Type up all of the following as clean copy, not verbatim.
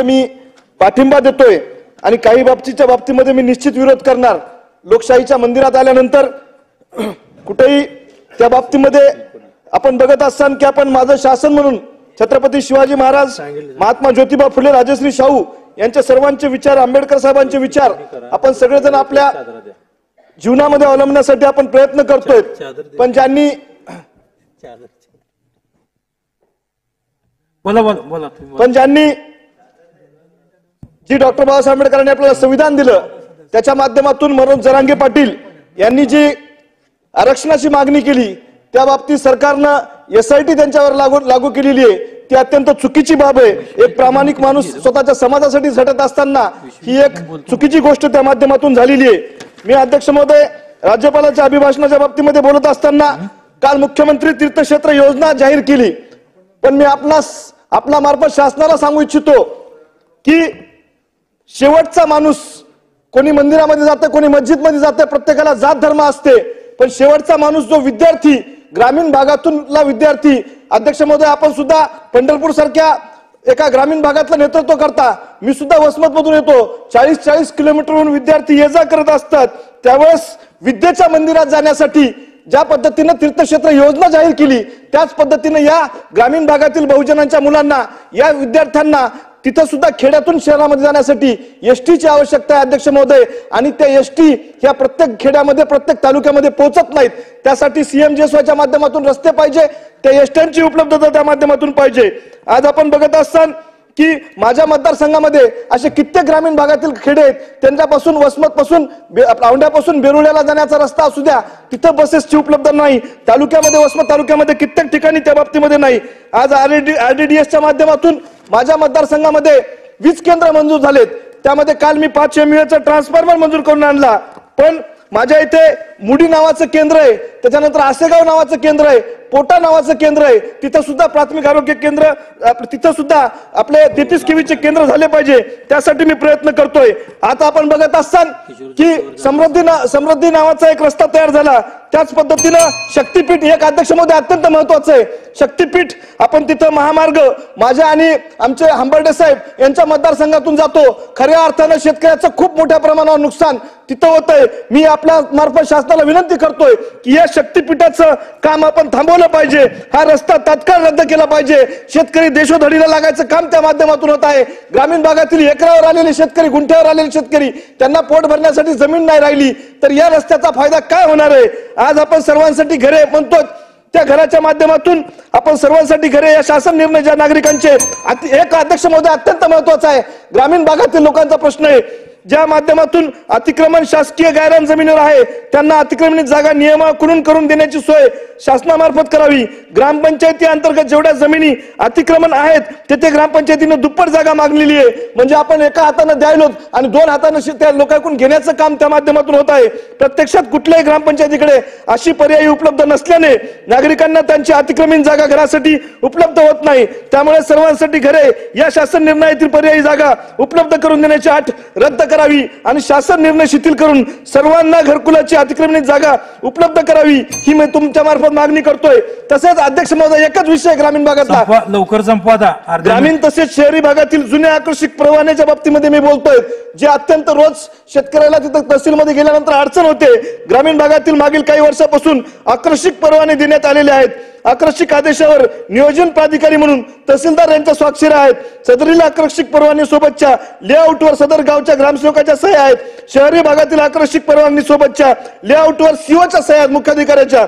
मी पाठिंबा देतोय आणि काही बाबतीमध्ये मी निश्चित विरोध करणार। लोकशाहीच्या मंदिरात आल्यानंतर कुठेही त्या बाबतीमध्ये आपण बघत असताना की आपण माझं शासन म्हणून छत्रपती शिवाजी महाराज, महात्मा ज्योतिबा फुले, राजश्री शाहू यांचे सर्वांचे विचार, आंबेडकर साहेबांचे विचार आपण सगळेजण आपल्या जीवनामध्ये अवलंबण्यासाठी आपण प्रयत्न करतोय। पण ज्यांनी जी डॉक्टर बाबासाहेब आंबेडकरांनी आपल्याला संविधान दिलं त्याच्या माध्यमातून मनोज जरांगे पाटील यांनी जी आरक्षणाची मागणी केली त्या बाबतीत सरकारनं SIT त्यांच्यावर लागू केलेली आहे, ती अत्यंत चुकीची बाब आहे। एक प्रामाणिक माणूस स्वतःच्या समाजासाठी झटत असताना ही एक चुकीची गोष्ट त्या माध्यमातून झालेली आहे। मी अध्यक्ष महोदय राज्यपालाच्या अभिभाषणाच्या बाबतीमध्ये बोलत असताना काल मुख्यमंत्री तीर्थक्षेत्र योजना जाहीर केली, पण मी आपला मार्फत शासनाला सांगू इच्छितो की शेवटचा माणूस कोणी मंदिरामध्ये जाते, कोणी मस्जिदमध्ये जाते, प्रत्येकाला जात धर्म असते, पण शेवटचा माणूस जो विद्यार्थी, ग्रामीण भागातूनला विद्यार्थी, अध्यक्ष महोदय आपण सुद्धा पंढरपूर सारख्या एका ग्रामीण भागातलं नेतृत्व करता, मी सुद्धा वसमत मधून येतो, 40 किलोमीटरहून विद्यार्थी ये जा करत असतात। त्यावेळेस विद्येच्या मंदिरात जाण्यासाठी ज्या पद्धतीने तीर्थक्षेत्र योजना जाहीर केली त्याच पद्धतीने या ग्रामीण भागातील बहुजनांच्या मुलांना, या विद्यार्थ्यांना तिथं सुद्धा खेड्यातून शहरामध्ये जाण्यासाठी ST ची आवश्यकता आहे अध्यक्ष महोदय, आणि त्या ST ह्या प्रत्येक खेड्यामध्ये, प्रत्येक तालुक्यामध्ये पोहोचत नाहीत। त्यासाठी CMJSYच्या माध्यमातून रस्ते पाहिजे, त्या STंची उपलब्धता त्या माध्यमातून पाहिजे। आज आपण बघत असताना की माझ्या मतदारसंघामध्ये असे कित्येक ग्रामीण भागातील खेडे आहेत, त्यांच्यापासून वसमत पासून, औंढ्यापासून बेरुळ्याला जाण्याचा रस्ता असू द्या, तिथं बसेसची उपलब्धता नाही। तालुक्यामध्ये, वसमत तालुक्यामध्ये कित्येक ठिकाणी त्या बाबतीमध्ये नाही। आज RDDSच्या माध्यमातून माझ्या मतदारसंघामध्ये 20 केंद्र मंजूर झालेत, त्यामध्ये काल मी 5 MVAचा ट्रान्सफॉर्मर मंजूर करून आणला। पण माझ्या इथे मुडी नावाचं केंद्र आहे, त्याच्यानंतर आसेगाव नावाचं केंद्र आहे, पोटा नावाचं केंद्र आहे, तिथं सुद्धा प्राथमिक आरोग्य केंद्र, तिथं सुद्धा आपले 33 केवीचे केंद्र झाले पाहिजे, त्यासाठी मी प्रयत्न करतोय। आता आपण बघत असताना की समृद्धी नावाचा एक रस्ता तयार झाला, त्याच पद्धतीनं शक्तीपीठ एक अध्यक्ष महोदय अत्यंत महत्वाचं आहे। शक्तीपीठ आपण तिथं महामार्ग माझ्या आणि आमचे हंबर्डे साहेब यांच्या मतदारसंघातून जातो, खऱ्या अर्थानं शेतकऱ्याचं खूप मोठ्या प्रमाणावर नुकसान तिथं होतंय। मी आपल्या मार्फत शासनाला विनंती करतोय की या शक्तीपीठाचं काम आपण थांबवलं पाहिजे, हा रस्ता तात्काळ रद्द केला पाहिजे। शेतकरी देशोधडीला लागायचं काम त्या माध्यमातून होत आहे। ग्रामीण भागातील एकरावर आलेले शेतकरी, गुंठ्यावर आलेले शेतकरी, त्यांना पोट भरण्यासाठी जमीन नाही राहिली तर या रस्त्याचा फायदा काय होणार आहे? आज आपण सर्वांसाठी घरे म्हणतो, त्या घराच्या माध्यमातून आपण सर्वांसाठी घरे या शासन निर्णय ज्या नागरिकांचे एक अध्यक्ष महोदय अत्यंत महत्वाचा आहे। ग्रामीण भागातील लोकांचा प्रश्न आहे, ज्या माध्यमातून अतिक्रमण शासकीय गायरान जमिनीवर आहे त्यांना अतिक्रमणित जागा नियमानुसार करून देण्याची सोय शासनामार्फत करावी। ग्रामपंचायती अंतर्गत जेवढ्या जमिनी अतिक्रमण आहेत तेथे ग्रामपंचायतीने दुप्पट जागा मागलेली आहे, म्हणजे आपण एका हाताने द्यायलो आणि 2 हाताने त्या लोकांकडून घेण्याचं काम त्या माध्यमातून होत आहे। प्रत्यक्षात कुठल्याही ग्रामपंचायतीकडे अशी पर्यायी उपलब्ध नसल्याने नागरिकांना त्यांची अतिक्रमण जागा घरासाठी उपलब्ध होत नाही। त्यामुळे सर्वांसाठी घरे या शासन निर्णयातील पर्यायी जागा उपलब्ध करून देण्याची अट रद्द करावी आणि शासन निर्णय शिथिल करून सर्वांना घरकुलाची अतिक्रमणित जागा उपलब्ध करावी, ही मी तुमच्या मार्फत मागणी करतोय। तसेच अध्यक्ष महोदय एकच विषय ग्रामीण भागातला लवकर संपवा, ग्रामीण तसेच शहरी भागातील जुन्या आकर्षक परवान्याच्या बाबतीमध्ये मी बोलतोय, जे अत्यंत रोज शेतकऱ्याला तिथं तहसीलमध्ये गेल्यानंतर अडचण होते। ग्रामीण भागातील मागील काही वर्षापासून आकर्षक परवाने देण्यात आलेले आहेत। आकर्षक आदेशावर नियोजन प्राधिकारी म्हणून तहसीलदार यांच्या स्वाक्षऱ्या आहेत। सदरील आकर्षक परवाने सोबतच्या लेआउटवर सदर गावच्या ग्रामसेवकाच्या सह्या आहेत। शहरी भागातील आकर्षक परवाने सोबतच्या लेआउटवर COच्या सह्या आहेत मुख्याधिकाऱ्याच्या।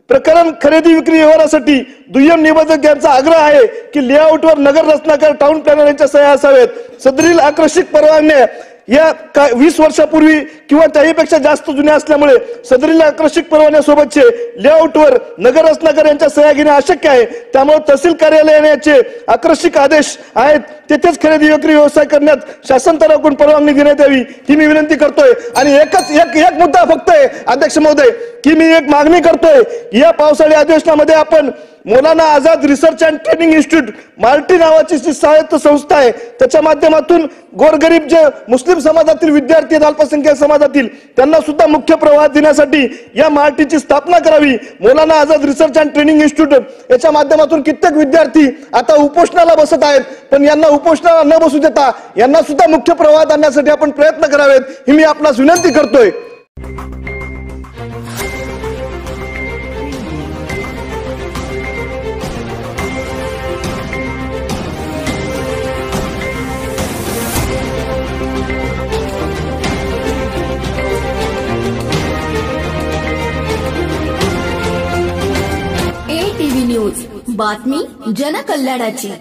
प्रकरण खरेदी विक्री व्यवहारासाठी दुय्यम निबंधक यांचा आग्रह आहे की लेआउटवर नगर रचनाकार, टाउन प्लॅनर यांच्या सह्या असाव्यात। सदरील आकर्षक परवाने या 20 वर्षापूर्वी किंवा त्याहीपेक्षा जास्त जुन्या असल्यामुळे सदरील आकर्षक परवान्यासोबतचे लेआउटवर नगर रचनाकार यांच्या सह्या घेणे अशक्य आहे। त्यामुळे तहसील कार्यालयाने याचे आकर्षक आदेश आहेत तेथेच खरेदी विक्री व्यवसाय करण्यात शासन तर्फे परवानगी देण्यात यावी, ही मी विनंती करतोय। आणि एक मुद्दा फक्त आहे अध्यक्ष महोदय की मी एक मागणी करतोय, या पावसाळी अधिवेशनामध्ये आपण Maulana Azad research and training institute MARTI नावाची जी स्वायत्त संस्था आहे त्याच्या माध्यमातून गोरगरीब जे मुस्लिम समाजातील विद्यार्थी आहेत, अल्पसंख्याक समाजातील, त्यांना सुद्धा मुख्य प्रवाहात देण्यासाठी या मार्टीची स्थापना करावी. Maulana Azad research and training institute याच्या माध्यमातून कित्येक विद्यार्थी आता उपोषणाला बसत आहेत, पण यांना उपोषणाला न बसू देता यांना सुद्धा मुख्य प्रवाहात आणण्यासाठी आपण प्रयत्न करावेत ही मी आपणास विनंती करतोय. ATV न्यूज, बातमी जनकल्याणाची.